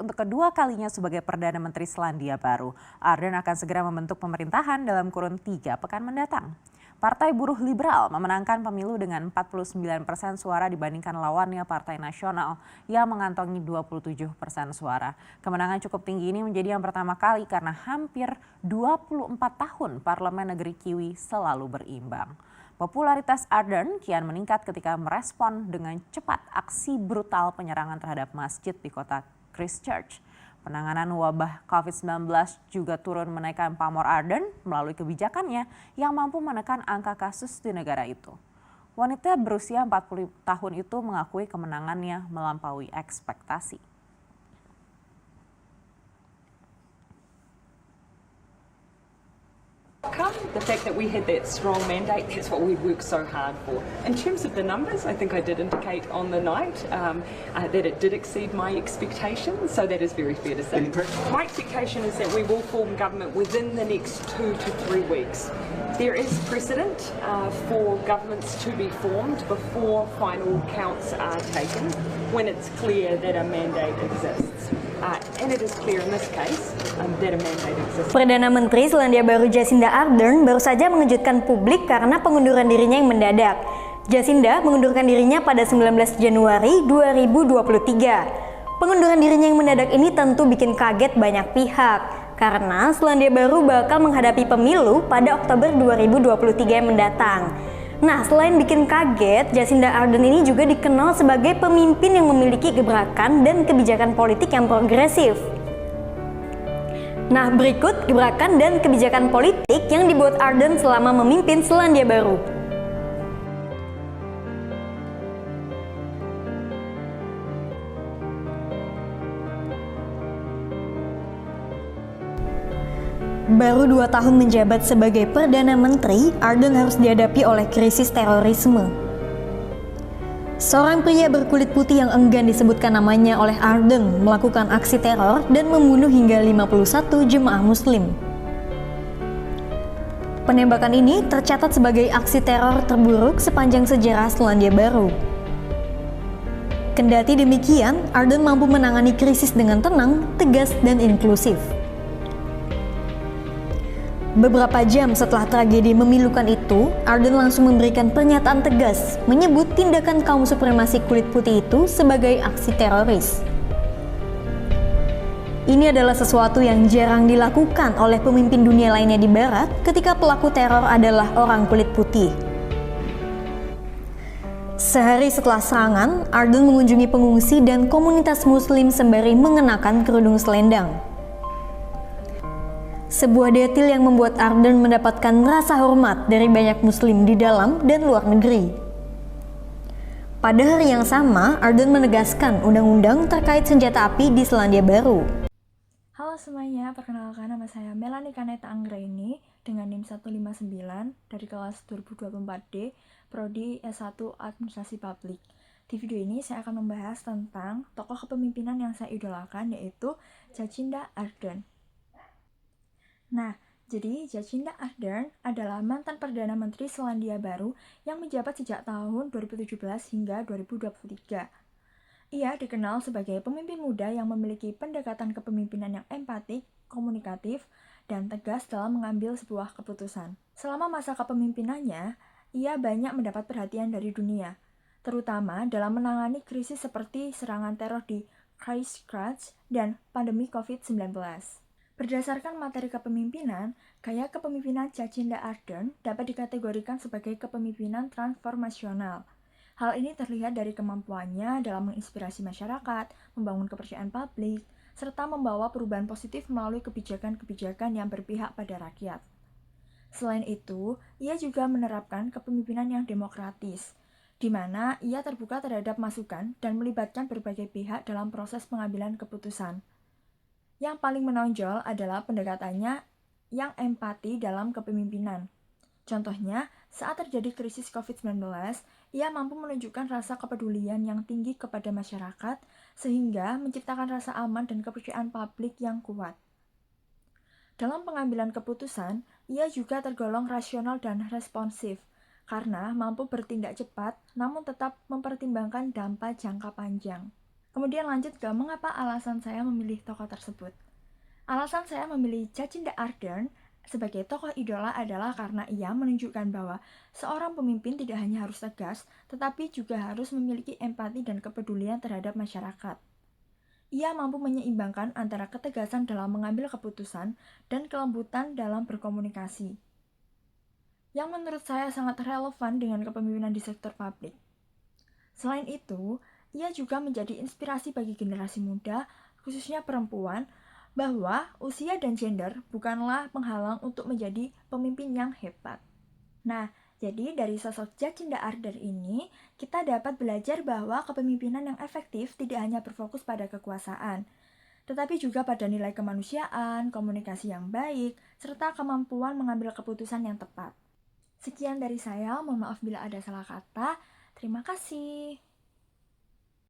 untuk kedua kalinya sebagai Perdana Menteri Selandia Baru. Ardern akan segera membentuk pemerintahan dalam kurun 3 pekan mendatang. Partai Buruh Liberal memenangkan pemilu dengan 49% suara dibandingkan lawannya Partai Nasional yang mengantongi 27% suara. Kemenangan cukup tinggi ini menjadi yang pertama kali karena hampir 24 tahun Parlemen Negeri Kiwi selalu berimbang. Popularitas Ardern kian meningkat ketika merespon dengan cepat aksi brutal penyerangan terhadap masjid di kota Christchurch. Penanganan wabah COVID-19 juga turun menaikkan pamor Ardern melalui kebijakannya yang mampu menekan angka kasus di negara itu. Wanita berusia 40 tahun itu mengakui kemenangannya melampaui ekspektasi. The fact that we had that strong mandate, that's what we worked so hard for. In terms of the numbers, I think I did indicate on the night that it did exceed my expectations, so that is very fair to say. My expectation is that we will form government within the next 2 to 3 weeks. There is precedent for governments to be formed before final counts are taken when it's clear that a mandate exists. And it is clear in this case that a mandate exists. Perdana Menteri Selandia Baru Jacinda Ardern baru saja mengejutkan publik karena pengunduran dirinya yang mendadak. Jacinda mengundurkan dirinya pada 19 Januari 2023. Pengunduran dirinya yang mendadak ini tentu bikin kaget banyak pihak karena Selandia Baru bakal menghadapi pemilu pada Oktober 2023 yang mendatang. Nah, selain bikin kaget, Jacinda Ardern ini juga dikenal sebagai pemimpin yang memiliki gebrakan dan kebijakan politik yang progresif. Nah, berikut gebrakan dan kebijakan politik yang dibuat Ardern selama memimpin Selandia Baru. Baru 2 tahun menjabat sebagai Perdana Menteri, Ardern harus dihadapi oleh krisis terorisme. Seorang pria berkulit putih yang enggan disebutkan namanya oleh Ardern melakukan aksi teror dan membunuh hingga 51 jemaah muslim. Penembakan ini tercatat sebagai aksi teror terburuk sepanjang sejarah Selandia Baru. Kendati demikian, Ardern mampu menangani krisis dengan tenang, tegas, dan inklusif. Beberapa jam setelah tragedi memilukan itu, Ardern langsung memberikan pernyataan tegas menyebut tindakan kaum supremasi kulit putih itu sebagai aksi teroris. Ini adalah sesuatu yang jarang dilakukan oleh pemimpin dunia lainnya di Barat ketika pelaku teror adalah orang kulit putih. Sehari setelah serangan, Ardern mengunjungi pengungsi dan komunitas muslim sembari mengenakan kerudung selendang. Sebuah detil yang membuat Ardern mendapatkan rasa hormat dari banyak muslim di dalam dan luar negeri. Pada hari yang sama, Ardern menegaskan undang-undang terkait senjata api di Selandia Baru. Halo semuanya, perkenalkan nama saya Melanie Kaneta Anggraini dengan NIM 159 dari kelas 2024D, Prodi S1 Administrasi Publik. Di video ini saya akan membahas tentang tokoh kepemimpinan yang saya idolakan, yaitu Jacinda Ardern. Nah, jadi Jacinda Ardern adalah mantan Perdana Menteri Selandia Baru yang menjabat sejak tahun 2017 hingga 2023. Ia dikenal sebagai pemimpin muda yang memiliki pendekatan kepemimpinan yang empatik, komunikatif, dan tegas dalam mengambil sebuah keputusan. Selama masa kepemimpinannya, ia banyak mendapat perhatian dari dunia, terutama dalam menangani krisis seperti serangan teror di Christchurch dan pandemi COVID-19. Berdasarkan materi kepemimpinan, gaya kepemimpinan Jacinda Ardern dapat dikategorikan sebagai kepemimpinan transformasional. Hal ini terlihat dari kemampuannya dalam menginspirasi masyarakat, membangun kepercayaan publik, serta membawa perubahan positif melalui kebijakan-kebijakan yang berpihak pada rakyat. Selain itu, ia juga menerapkan kepemimpinan yang demokratis, di mana ia terbuka terhadap masukan dan melibatkan berbagai pihak dalam proses pengambilan keputusan. Yang paling menonjol adalah pendekatannya yang empati dalam kepemimpinan. Contohnya, saat terjadi krisis COVID-19, ia mampu menunjukkan rasa kepedulian yang tinggi kepada masyarakat sehingga menciptakan rasa aman dan kepercayaan publik yang kuat. Dalam pengambilan keputusan, ia juga tergolong rasional dan responsif karena mampu bertindak cepat namun tetap mempertimbangkan dampak jangka panjang. Kemudian lanjut ke mengapa alasan saya memilih tokoh tersebut. Alasan saya memilih Jacinda Ardern sebagai tokoh idola adalah karena ia menunjukkan bahwa seorang pemimpin tidak hanya harus tegas, tetapi juga harus memiliki empati dan kepedulian terhadap masyarakat. Ia mampu menyeimbangkan antara ketegasan dalam mengambil keputusan dan kelembutan dalam berkomunikasi, yang menurut saya sangat relevan dengan kepemimpinan di sektor publik. Selain itu, ia juga menjadi inspirasi bagi generasi muda, khususnya perempuan, bahwa usia dan gender bukanlah penghalang untuk menjadi pemimpin yang hebat. Nah, jadi dari sosok Jacinda Ardern ini, kita dapat belajar bahwa kepemimpinan yang efektif tidak hanya berfokus pada kekuasaan, tetapi juga pada nilai kemanusiaan, komunikasi yang baik, serta kemampuan mengambil keputusan yang tepat. Sekian dari saya, mohon maaf bila ada salah kata. Terima kasih.